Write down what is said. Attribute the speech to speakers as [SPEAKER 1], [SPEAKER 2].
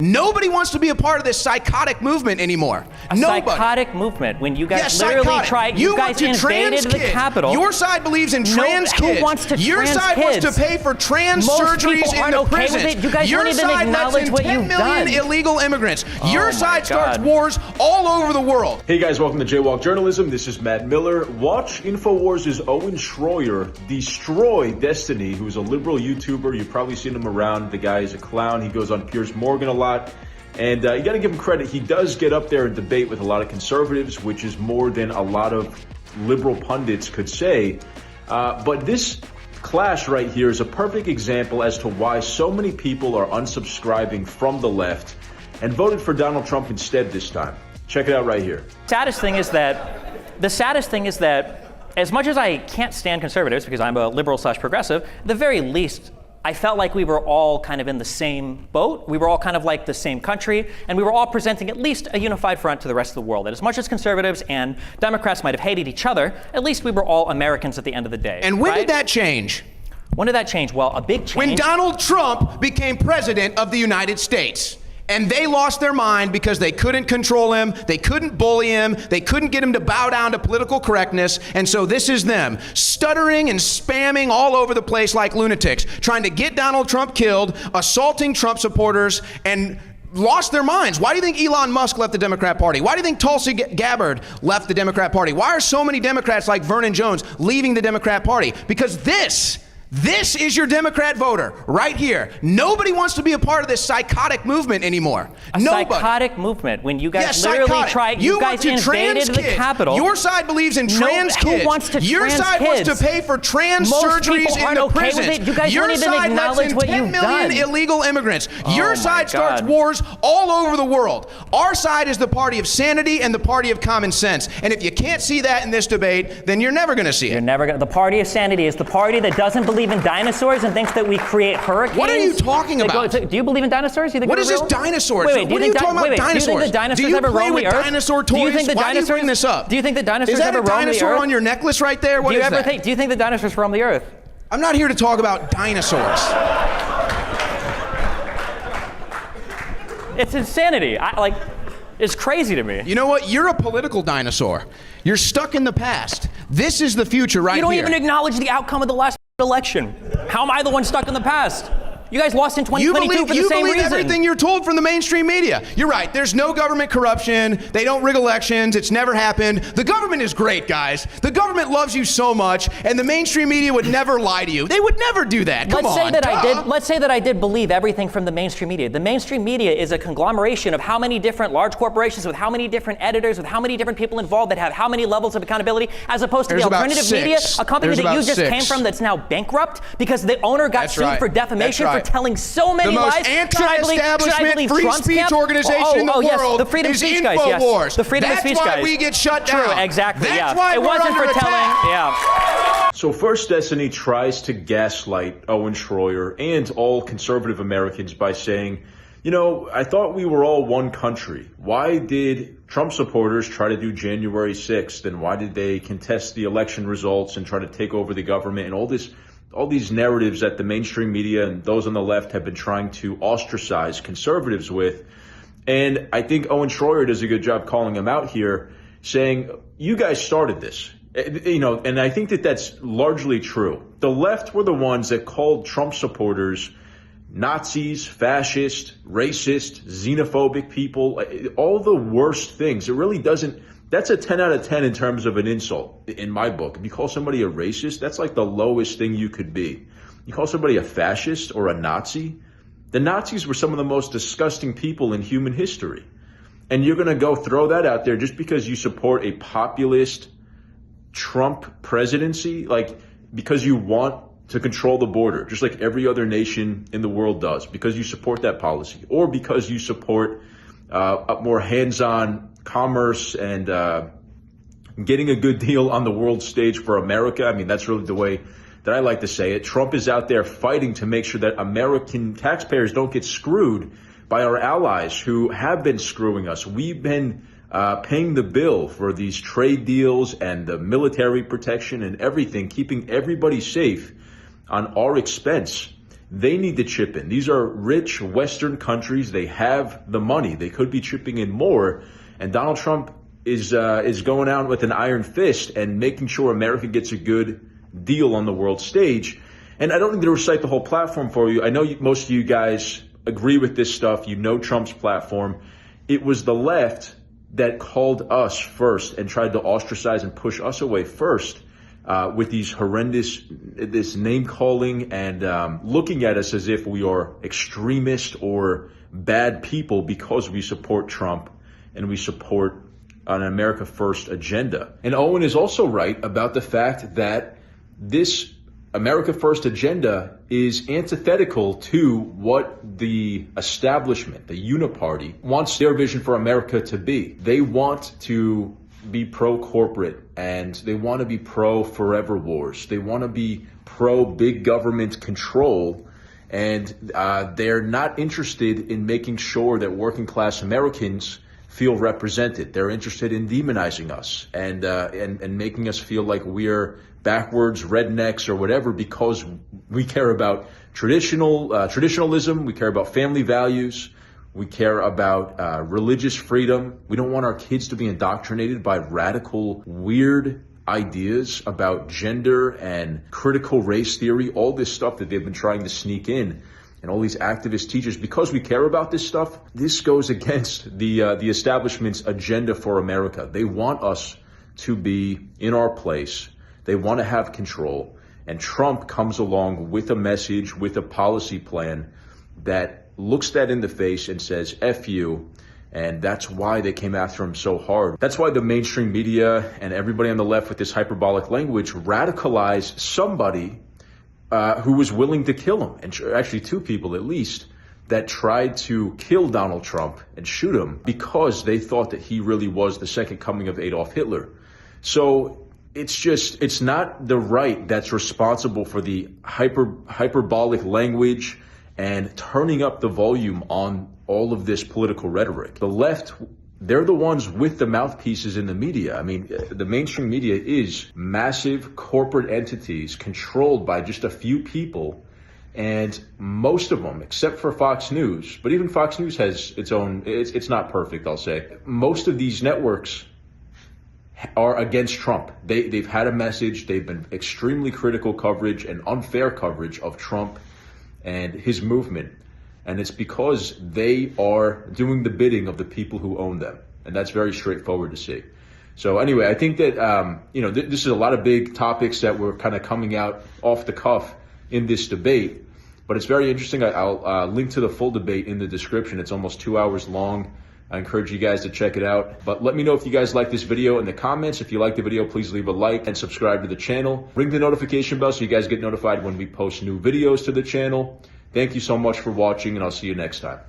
[SPEAKER 1] Nobody wants to be a part of this psychotic movement anymore. Nobody.
[SPEAKER 2] Psychotic movement when you guys literally tried. You guys invaded the Capitol.
[SPEAKER 1] Your side believes in trans kids.
[SPEAKER 2] Who wants to
[SPEAKER 1] Your
[SPEAKER 2] trans
[SPEAKER 1] side
[SPEAKER 2] kids?
[SPEAKER 1] wants to pay for trans
[SPEAKER 2] Most
[SPEAKER 1] surgeries
[SPEAKER 2] people
[SPEAKER 1] in
[SPEAKER 2] aren't
[SPEAKER 1] the
[SPEAKER 2] okay
[SPEAKER 1] prisons.
[SPEAKER 2] with it. You guys
[SPEAKER 1] Your
[SPEAKER 2] don't even
[SPEAKER 1] side
[SPEAKER 2] acknowledge
[SPEAKER 1] lets in
[SPEAKER 2] what
[SPEAKER 1] 10
[SPEAKER 2] you've
[SPEAKER 1] million
[SPEAKER 2] done.
[SPEAKER 1] illegal immigrants. Your
[SPEAKER 2] my
[SPEAKER 1] side starts
[SPEAKER 2] God.
[SPEAKER 1] wars all over the world.
[SPEAKER 3] Hey guys, welcome to JayWalk Journalism. This is Matt Miller. Watch InfoWars' Owen Schroyer destroy Destiny, who's a liberal YouTuber. You've probably seen him around. The guy is a clown. He goes on Piers Morgan a lot. And you got to give him credit. He does get up there and debate with a lot of conservatives, which is more than a lot of liberal pundits could say. But this clash right here is a perfect example as to why so many people are unsubscribing from the left and voted for Donald Trump instead this time. Check it out right here.
[SPEAKER 2] The saddest thing is that as much as I can't stand conservatives because I'm a liberal / progressive, at the very least, I felt like we were all kind of in the same boat. We were all kind of like the same country, and we were all presenting at least a unified front to the rest of the world. And as much as conservatives and Democrats might have hated each other, at least we were all Americans at the end of the day.
[SPEAKER 1] And when did that change?
[SPEAKER 2] When did that change? Well, a big change.
[SPEAKER 1] When Donald Trump became president of the United States. And they lost their mind because they couldn't control him, they couldn't bully him, they couldn't get him to bow down to political correctness. And so this is them, stuttering and spamming all over the place like lunatics, trying to get Donald Trump killed, assaulting Trump supporters, and lost their minds. Why do you think Elon Musk left the Democrat Party? Why do you think Tulsi Gabbard left the Democrat Party? Why are so many Democrats like Vernon Jones leaving the Democrat Party? Because this is your Democrat voter right here. Nobody wants to be a part of this psychotic movement anymore. Nobody.
[SPEAKER 2] Psychotic movement when you guys literally tried. You guys invaded the Capitol.
[SPEAKER 1] Your side believes in trans kids.
[SPEAKER 2] Who wants to
[SPEAKER 1] Your
[SPEAKER 2] trans
[SPEAKER 1] side
[SPEAKER 2] kids?
[SPEAKER 1] wants to pay for trans surgeries in the
[SPEAKER 2] okay
[SPEAKER 1] prisons.
[SPEAKER 2] with it. You guys
[SPEAKER 1] Your
[SPEAKER 2] don't even
[SPEAKER 1] side lets
[SPEAKER 2] acknowledge
[SPEAKER 1] in
[SPEAKER 2] what
[SPEAKER 1] 10
[SPEAKER 2] you've
[SPEAKER 1] million
[SPEAKER 2] done.
[SPEAKER 1] illegal immigrants. Your side starts wars all over the world. Our side is the party of sanity and the party of common sense. And if you can't see that in this debate, then you're never going to see it.
[SPEAKER 2] You're never going to. The party of sanity is the party that doesn't believe in dinosaurs and thinks that we create hurricanes.
[SPEAKER 1] What are you talking about?
[SPEAKER 2] Do you believe in dinosaurs? You think
[SPEAKER 1] what is this dinosaurs?
[SPEAKER 2] Wait,
[SPEAKER 1] what are you talking about dinosaurs?
[SPEAKER 2] Do you think the dinosaurs ever roam the earth?
[SPEAKER 1] Dinosaur toys?
[SPEAKER 2] Do you think the
[SPEAKER 1] Why do you bring this up?
[SPEAKER 2] Do you think the dinosaurs ever roam the earth?
[SPEAKER 1] Is that a dinosaur on your necklace right there? What is that?
[SPEAKER 2] Do you think the dinosaurs roam the earth?
[SPEAKER 1] I'm not here to talk about dinosaurs.
[SPEAKER 2] It's insanity. It's crazy to me.
[SPEAKER 1] You know what? You're a political dinosaur. You're stuck in the past. This is the future right here.
[SPEAKER 2] You don't even acknowledge the outcome of the last election. How am I the one stuck in the past? You guys lost in 2022 for the same reason.
[SPEAKER 1] You believe everything you're told from the mainstream media. You're right. There's no government corruption. They don't rig elections. It's never happened. The government is great, guys. The government loves you so much, and the mainstream media would never lie to you. They would never do that. Come on.
[SPEAKER 2] Let's say that I did believe everything from the mainstream media. The mainstream media is a conglomeration of how many different large corporations with how many different editors, with how many different people involved that have how many levels of accountability, as opposed to the alternative media, a company that you just came from that's now bankrupt because the owner got sued for defamation for telling so many lies.
[SPEAKER 1] The most anti-establishment free speech organization in the world
[SPEAKER 2] the freedom of
[SPEAKER 1] is
[SPEAKER 2] speech
[SPEAKER 1] InfoWars.
[SPEAKER 2] Yes. The freedom of speech guys.
[SPEAKER 1] That's why we get shut down.
[SPEAKER 2] True, exactly.
[SPEAKER 1] That's why
[SPEAKER 2] it wasn't for
[SPEAKER 1] attack.
[SPEAKER 2] telling. Yeah.
[SPEAKER 3] So first, Destiny tries to gaslight Owen Schroyer and all conservative Americans by saying, you know, I thought we were all one country. Why did Trump supporters try to do January 6th? And why did they contest the election results and try to take over the government and all these narratives that the mainstream media and those on the left have been trying to ostracize conservatives with? And I think Owen Schroyer does a good job calling him out here, saying, you guys started this. You know, and I think that that's largely true. The left were the ones that called Trump supporters Nazis, fascist, racist, xenophobic people, all the worst things. It really doesn't. That's a 10 out of 10 in terms of an insult in my book. If you call somebody a racist, that's like the lowest thing you could be. You call somebody a fascist or a Nazi, the Nazis were some of the most disgusting people in human history. And you're going to go throw that out there just because you support a populist Trump presidency, like because you want to control the border, just like every other nation in the world does, because you support that policy, or because you support a more hands-on commerce and getting a good deal on the world stage for America. I mean, that's really the way that I like to say it. Trump is out there fighting to make sure that American taxpayers don't get screwed by our allies who have been screwing us. We've been paying the bill for these trade deals and the military protection and everything, keeping everybody safe on our expense. They need to chip in. These are rich Western countries. They have the money. They could be chipping in more. And Donald Trump is going out with an iron fist and making sure America gets a good deal on the world stage. And I don't need to recite the whole platform for you. I know most of you guys agree with this stuff. You know Trump's platform. It was the left that called us first and tried to ostracize and push us away first with these horrendous, this name calling and looking at us as if we are extremist or bad people because we support Trump and we support an America First agenda. And Owen is also right about the fact that this America First agenda is antithetical to what the establishment, the uniparty, wants their vision for America to be. They want to be pro-corporate and they want to be pro-forever wars. They want to be pro-big government control, and they're not interested in making sure that working class Americans feel represented. They're interested in demonizing us and making us feel like we're backwards rednecks or whatever because we care about traditionalism, we care about family values, we care about religious freedom. We don't want our kids to be indoctrinated by radical, weird ideas about gender and critical race theory, all this stuff that they've been trying to sneak in. And all these activist teachers, because we care about this stuff, this goes against the establishment's agenda for America. They want us to be in our place. They want to have control. And Trump comes along with a message, with a policy plan that looks that in the face and says, F you. And that's why they came after him so hard. That's why the mainstream media and everybody on the left with this hyperbolic language radicalized somebody who was willing to kill him, and actually two people at least, that tried to kill Donald Trump and shoot him because they thought that he really was the second coming of Adolf Hitler. So it's not the right that's responsible for the hyperbolic language and turning up the volume on all of this political rhetoric. The left, they're the ones with the mouthpieces in the media. I mean, the mainstream media is massive corporate entities controlled by just a few people, and most of them, except for Fox News, but even Fox News has its own, it's not perfect, I'll say. Most of these networks are against Trump. They've had a message, they've been extremely critical coverage and unfair coverage of Trump and his movement. And it's because they are doing the bidding of the people who own them. And that's very straightforward to see. So anyway, I think that, this is a lot of big topics that were kind of coming out off the cuff in this debate. But it's very interesting. I'll link to the full debate in the description. It's almost 2 hours long. I encourage you guys to check it out. But let me know if you guys like this video in the comments. If you like the video, please leave a like and subscribe to the channel. Ring the notification bell so you guys get notified when we post new videos to the channel. Thank you so much for watching, and I'll see you next time.